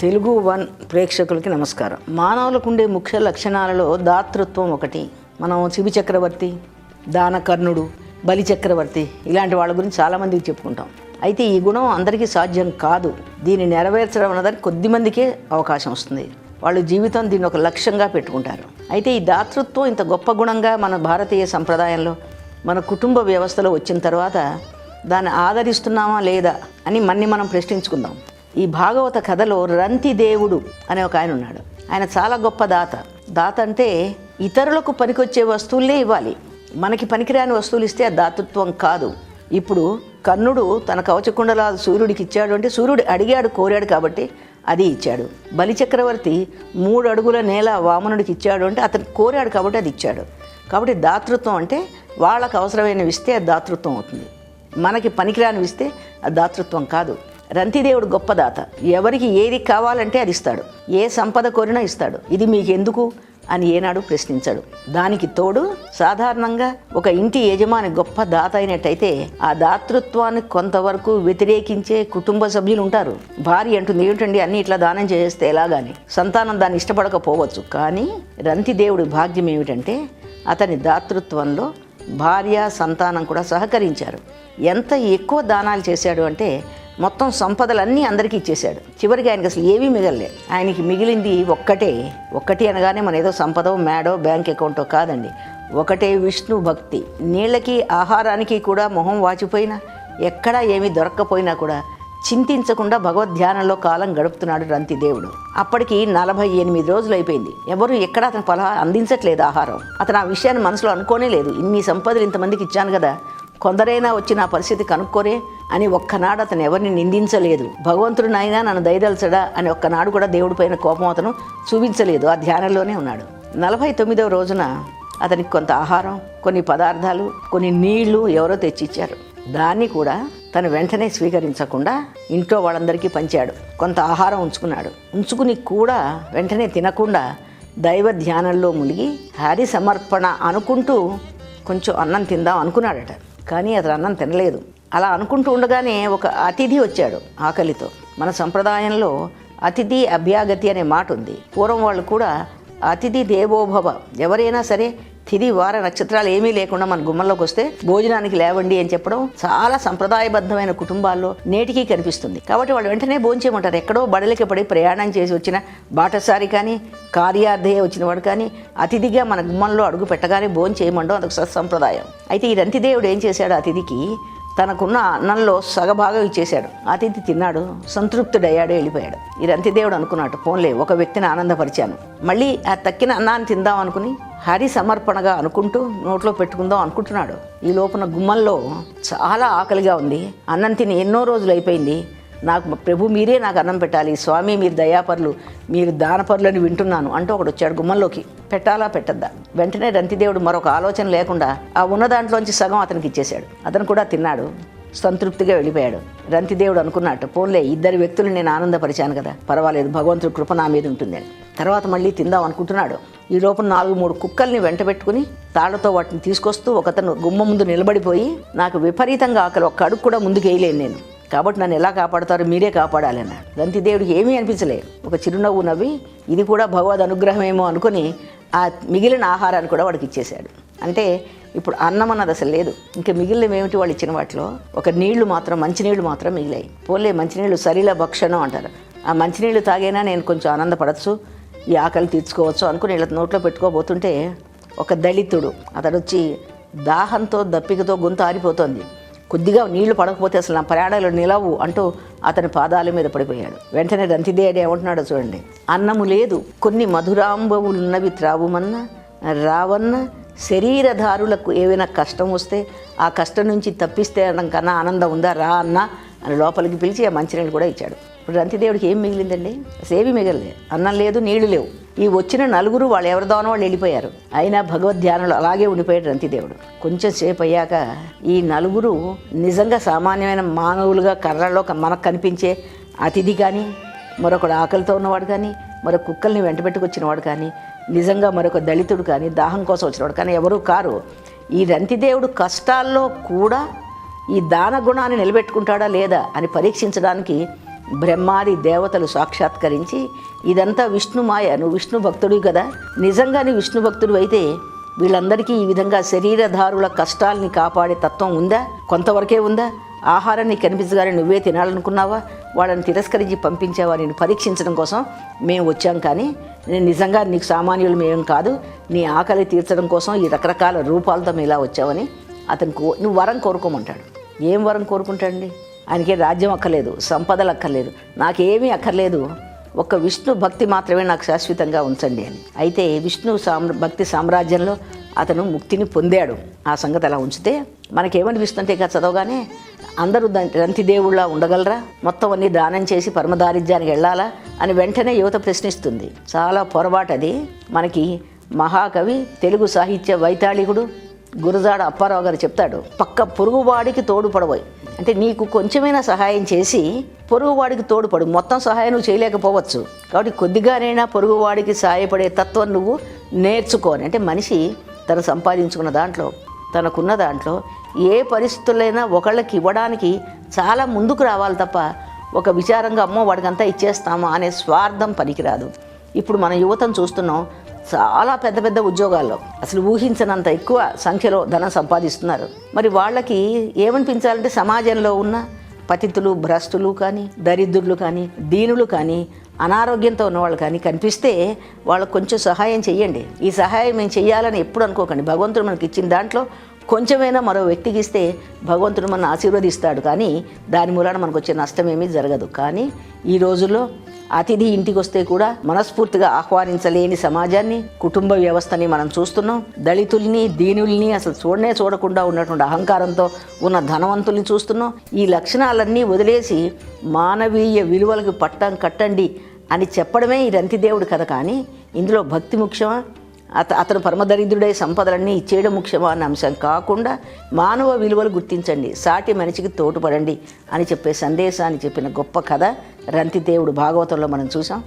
Telugu one ప్రేక్షకులకి నమస్కారం. మానవులకు ఉండే ముఖ్య లక్షణాలలో దాతృత్వం ఒకటి. మనం శిబి చక్రవర్తి, దానకర్ణుడు, బలి చక్రవర్తి ఇలాంటి వాళ్ళ గురించి చాలామందికి చెప్పుకుంటాం. అయితే ఈ గుణం అందరికీ సాధ్యం కాదు. దీన్ని నెరవేర్చడం అన్నదానికి కొద్దిమందికే అవకాశం వస్తుంది. వాళ్ళు జీవితం దీన్ని ఒక లక్ష్యంగా పెట్టుకుంటారు. అయితే ఈ దాతృత్వం ఇంత గొప్ప గుణంగా మన భారతీయ సంప్రదాయంలో మన కుటుంబ వ్యవస్థలో వచ్చిన తర్వాత దాన్ని ఆదరిస్తున్నామా లేదా అని మనం ప్రశ్నించుకుందాం. ఈ భాగవత కథలో రంతి దేవుడు అనే ఒక ఆయన ఉన్నాడు. ఆయన చాలా గొప్ప దాత. దాత అంటే ఇతరులకు పనికొచ్చే వస్తువులనే ఇవ్వాలి. మనకి పనికిరాని వస్తువులు ఇస్తే అది దాతృత్వం కాదు. ఇప్పుడు కర్ణుడు తన కవచకుండలాలు సూర్యుడికి ఇచ్చాడు అంటే సూర్యుడు అడిగాడు, కోరాడు కాబట్టి అది ఇచ్చాడు. బలిచక్రవర్తి 3 అడుగుల నేల వామనుడికి ఇచ్చాడు అంటే అతను కోరాడు కాబట్టి అది ఇచ్చాడు. కాబట్టి దాతృత్వం అంటే వాళ్ళకు అవసరమైనవి ఇస్తే అది దాతృత్వం అవుతుంది. మనకి పనికిరానివి ఇస్తే అది దాతృత్వం కాదు. రంతిదేవుడు గొప్ప దాత. ఎవరికి ఏది కావాలంటే అది ఇస్తాడు. ఏ సంపద కోరినా ఇస్తాడు. ఇది మీకు ఎందుకు అని ఏనాడు ప్రశ్నించాడు. దానికి తోడు సాధారణంగా ఒక ఇంటి యజమాని గొప్ప దాత అయినట్టయితే ఆ దాతృత్వాన్ని కొంతవరకు వ్యతిరేకించే కుటుంబ సభ్యులు ఉంటారు. భార్య అంటుంది, ఏమిటండి అన్ని ఇట్లా దానం చేస్తే ఎలాగాని. సంతానం దాన్ని ఇష్టపడకపోవచ్చు. కానీ రంతిదేవుడి భాగ్యం ఏమిటంటే అతని దాతృత్వంలో భార్య, సంతానం కూడా సహకరించారు. ఎంత ఎక్కువ దానాలు చేశాడు అంటే మొత్తం సంపదలన్నీ అందరికీ ఇచ్చేశాడు. చివరికి ఆయనకి అసలు ఏమీ మిగలలే. ఆయనకి మిగిలింది ఒక్కటి అనగానే మన ఏదో సంపదో, మేడో, బ్యాంక్ అకౌంటో కాదండి. ఒకటే విష్ణు భక్తి. నీళ్ళకి, ఆహారానికి కూడా మొహం వాచిపోయినా, ఎక్కడా ఏమీ దొరక్కపోయినా కూడా చింతించకుండా భగవద్ధ్యానంలో కాలం గడుపుతున్నాడు రంతిదేవుడు. అప్పటికి 48 రోజులు అయిపోయింది. ఎవరు ఎక్కడ అతను అందించట్లేదు ఆహారం. అతను ఆ విషయాన్ని మనసులో అనుకోనే లేదు. ఇన్ని సంపదలు ఇంతమందికి ఇచ్చాను కదా, కొందరైనా వచ్చి నా పరిస్థితి కనుక్కోరే అని ఒక్కనాడు అతను ఎవరిని నిందించలేదు. భగవంతుడు నాయనా నన్ను దయదల్చడా అని ఒక్కనాడు కూడా దేవుడి పైన కోపం అతను చూపించలేదు. ఆ ధ్యానంలోనే ఉన్నాడు. 49వ రోజున అతనికి కొంత ఆహారం, కొన్ని పదార్థాలు, కొన్ని నీళ్లు ఎవరో తెచ్చిచ్చారు. దాన్ని కూడా తను వెంటనే స్వీకరించకుండా ఇంట్లో వాళ్ళందరికీ పంచాడు. కొంత ఆహారం ఉంచుకుని కూడా వెంటనే తినకుండా దైవ ధ్యానంలో మునిగి హరి సమర్పణ అనుకుంటూ కొంచెం అన్నం తిందాం అనుకున్నాడట. కానీ అతను అన్నం తినలేదు. అలా అనుకుంటూ ఉండగానే ఒక అతిథి వచ్చాడు ఆకలితో. మన సంప్రదాయంలో అతిథి అభ్యాగతి అనే మాట ఉంది. పూర్వం వాళ్ళు కూడా అతిథి దేవోభవ, ఎవరైనా సరే తిథి వార నక్షత్రాలు ఏమీ లేకుండా మన గుమ్మంలోకి వస్తే భోజనానికి లేవండి అని చెప్పడం చాలా సంప్రదాయబద్ధమైన కుటుంబాల్లో నేటికీ కనిపిస్తుంది. కాబట్టి వాళ్ళు వెంటనే భోంచేయమంటారు. ఎక్కడో బడలికి పడి ప్రయాణం చేసి వచ్చిన బాటసారి కానీ, కార్యార్థే వచ్చిన వాడు కానీ అతిథిగా మన గుమ్మంలో అడుగు పెట్టగానే భోంచేయమండం అదొక సత్సంప్రదాయం. అయితే ఈ రంతిదేవుడు ఏం చేశాడు, అతిథికి తనకున్న అన్నంలో సగభాగం ఇచ్చేశాడు. అతిథి తిన్నాడు, సంతృప్తుడయ్యాడు, వెళ్ళిపోయాడు. ఈ రంతిదేవుడు అనుకున్నాడు, పోన్లే ఒక వ్యక్తిని ఆనందపరిచాను, మళ్ళీ ఆ తక్కిన అన్నాన్ని తిందాం అనుకుని హరి సమర్పణగా అనుకుంటూ నోట్లో పెట్టుకుందాం అనుకుంటున్నాడు. ఈ లోపల గుమ్మంలో చాలా ఆకలిగా ఉంది. అన్నం తిని ఎన్నో రోజులు అయిపోయింది. నాకు ప్రభు మీరే నాకు అన్నం పెట్టాలి, స్వామి మీరు దయాపరులు, మీరు దానపరులని వింటున్నాను అంటూ ఒకడు వచ్చాడు గుమ్మంలోకి. పెట్టాలా పెట్టద్దా? వెంటనే రంతిదేవుడు మరొక ఆలోచన లేకుండా ఆ ఉన్న దాంట్లోంచి సగం అతనికి ఇచ్చేశాడు. అతను కూడా తిన్నాడు, సంతృప్తిగా వెళ్ళిపోయాడు. రంతిదేవుడు అనుకున్నట్టు, పోన్లే 2 వ్యక్తులు నేను ఆనందపరిచాను కదా, పర్వాలేదు, భగవంతుడి కృప నా మీద ఉంటుంది అని. తర్వాత మళ్ళీ తిందాం అనుకుంటున్నాడు. ఈ లోపల 4-3 కుక్కల్ని వెంట పెట్టుకుని తాళ్లతో వాటిని తీసుకొస్తూ ఒకతను గుమ్మ ముందు నిలబడిపోయి, నాకు విపరీతంగా ఆకలి, ఒక్క అడుగు కూడా ముందుకు వేయలేను నేను, కాబట్టి నన్ను ఎలా కాపాడతారో మీరే కాపాడాలి అన్నాడు. రంతిదేవుడికి ఏమీ అనిపించలేదు. ఒక చిరునవ్వు నవ్వి ఇది కూడా భగవద్ అనుగ్రహమేమో అనుకుని ఆ మిగిలిన ఆహారాన్ని కూడా వాడికి ఇచ్చేశాడు. అంటే ఇప్పుడు అన్నం అన్నది అసలు లేదు. ఇంకా మిగిలినవి ఏమిటి వాళ్ళు ఇచ్చిన వాటిలో? ఒక మంచినీళ్ళు మాత్రం మిగిలాయి. పోలే మంచినీళ్ళు సరిల భక్షణం అంటారు. ఆ మంచినీళ్ళు తాగైనా నేను కొంచెం ఆనందపడచ్చు, ఈ ఆకలి తీర్చుకోవచ్చు అనుకుని ఇలా నోట్లో పెట్టుకోబోతుంటే ఒక దళితుడు అతడు వచ్చి దాహంతో దప్పికతో గొంతు ఆరిపోతోంది, కొద్దిగా నీళ్లు పడకపోతే అసలు నా ప్రయాణాలు నిలవు అంటూ అతని పాదాల మీద పడిపోయాడు. వెంటనే రంతిదేవుడు ఏమంటున్నాడో చూడండి, అన్నము లేదు కొన్ని మధురాంబవులున్నవి త్రావుమన్న రావన్న, శరీరధారులకు ఏవైనా కష్టం వస్తే ఆ కష్టం నుంచి తప్పిస్తే అనడం కన్నా ఆనందం ఉందా, రా అన్న అని లోపలికి పిలిచి ఆ మంచినీళ్ళు కూడా ఇచ్చాడు. ఇప్పుడు రంతిదేవుడికి ఏం మిగిలిందండి? సేవి మిగలలే. అన్నం లేదు, నీళ్లు లేవు. ఈ వచ్చిన 4 వాళ్ళు ఎవరిదానో వాళ్ళు వెళ్ళిపోయారు. అయినా భగవద్ధ్యానంలో అలాగే ఉండిపోయాడు రంతిదేవుడు. కొంచెం సేపు అయ్యాక ఈ 4 నిజంగా సామాన్యమైన మానవులుగా కర్రల్లో మనకు కనిపించే అతిథి కానీ, మరొకడు ఆకలితో ఉన్నవాడు కానీ, మరొక కుక్కల్ని వెంట పెట్టుకొచ్చినవాడు కానీ, నిజంగా మరొక దళితుడు కానీ, దాహం కోసం వచ్చినవాడు కానీ ఎవరూ కారు. ఈ రంతిదేవుడు కష్టాల్లో కూడా ఈ దాన గుణాన్ని నిలబెట్టుకుంటాడా లేదా అని పరీక్షించడానికి బ్రహ్మాది దేవతలు సాక్షాత్కరించి ఇదంతా విష్ణుమాయ, నువ్వు విష్ణు భక్తుడివి కదా, నిజంగా నీ విష్ణు భక్తుడు అయితే వీళ్ళందరికీ ఈ విధంగా శరీరధారుల కష్టాలని కాపాడే తత్వం ఉందా? కొంతవరకే ఉందా? ఆహారాన్ని కనిపించగానే నువ్వే తినాలనుకున్నావా? వాళ్ళని తిరస్కరించి పంపించావా? నేను పరీక్షించడం కోసం మేము వచ్చాం, కానీ నేను నిజంగా నీకు సామాన్యులు మేం కాదు, నీ ఆకలి తీర్చడం కోసం ఈ రకరకాల రూపాలతో మేము ఇలా వచ్చావని అతను నువ్వు వరం కోరుకోమంటాడు. ఏం వరం కోరుకుంటాడండి? ఆయనకే రాజ్యం అక్కర్లేదు, సంపదలు అక్కర్లేదు, నాకేమీ అక్కర్లేదు, ఒక్క విష్ణు భక్తి మాత్రమే నాకు శాశ్వతంగా ఉంచండి అని. అయితే విష్ణు భక్తి సామ్రాజ్యంలో అతను ముక్తిని పొందాడు. ఆ సంగతి అలా ఉంచితే మనకేమనిపిస్తుంటే ఇక చదవగానే అందరూ రంతిదేవుళ్ళ ఉండగలరా, మొత్తం అన్నీ దానం చేసి పరమదారిద్ర్యానికి వెళ్ళాలా అని వెంటనే యువత ప్రశ్నిస్తుంది. చాలా పొరపాటు అది. మనకి మహాకవి, తెలుగు సాహిత్య వైతాళికుడు గురజాడ అప్పారావు గారు చెప్తాడు, పక్క పొరుగువాడికి తోడుపడబోయి అంటే నీకు కొంచెమైనా సహాయం చేసి పొరుగువాడికి తోడుపడు. మొత్తం సహాయం నువ్వు చేయలేకపోవచ్చు, కాబట్టి కొద్దిగానైనా పొరుగువాడికి సహాయపడే తత్వం నువ్వు నేర్చుకోని. అంటే మనిషి తను సంపాదించుకున్న దాంట్లో, తనకున్న దాంట్లో ఏ పరిస్థితులైనా ఒకళ్ళకి ఇవ్వడానికి చాలా ముందుకు రావాలి తప్ప ఒక విచారంగా అమ్మో వాడికంతా ఇచ్చేస్తామా అనే స్వార్థం పనికిరాదు. ఇప్పుడు మన యువతను చూస్తున్నాం, చాలా పెద్ద పెద్ద ఉద్యోగాల్లో అసలు ఊహించనంత ఎక్కువ సంఖ్యలో ధనం సంపాదిస్తున్నారు. మరి వాళ్ళకి ఏమనిపించాలంటే సమాజంలో ఉన్న పతితులు, భ్రష్టులు కానీ, దరిద్రులు కానీ, దీనులు కానీ, అనారోగ్యంతో ఉన్నవాళ్ళు కానీ కనిపిస్తే వాళ్ళకు కొంచెం సహాయం చెయ్యండి. ఈ సహాయం మేము చెయ్యాలని ఎప్పుడు అనుకోకండి. భగవంతుడు మనకి ఇచ్చిన దాంట్లో కొంచెమైనా మరో వ్యక్తికి ఇస్తే భగవంతుడు మనల్ని ఆశీర్వదిస్తాడు, కానీ దాని మూలాన మనకు వచ్చే నష్టం ఏమీ జరగదు. కానీ ఈ రోజుల్లో అతిథి ఇంటికి వస్తే కూడా మనస్ఫూర్తిగా ఆహ్వానించలేని సమాజాన్ని, కుటుంబ వ్యవస్థని మనం చూస్తున్నాం. దళితుల్ని, దీనుల్ని అసలు చూడకుండా ఉన్నటువంటి అహంకారంతో ఉన్న ధనవంతుల్ని చూస్తున్నాం. ఈ లక్షణాలన్నీ వదిలేసి మానవీయ విలువలకు పట్టం కట్టండి అని చెప్పడమే ఈ రంతిదేవుడి కథ. కానీ ఇందులో భక్తి ముఖ్యమా, అతను పరమదరిద్రుడై సంపదలన్నీ ఇచ్చేయడం ముఖ్యమా అన్న అంశం కాకుండా మానవ విలువలు గుర్తించండి, సాటి మనిషికి తోడ్పడండి అని చెప్పే సందేశాన్ని చెప్పిన గొప్ప కథ రంతిదేవుడు భాగవతంలో మనం చూసాం.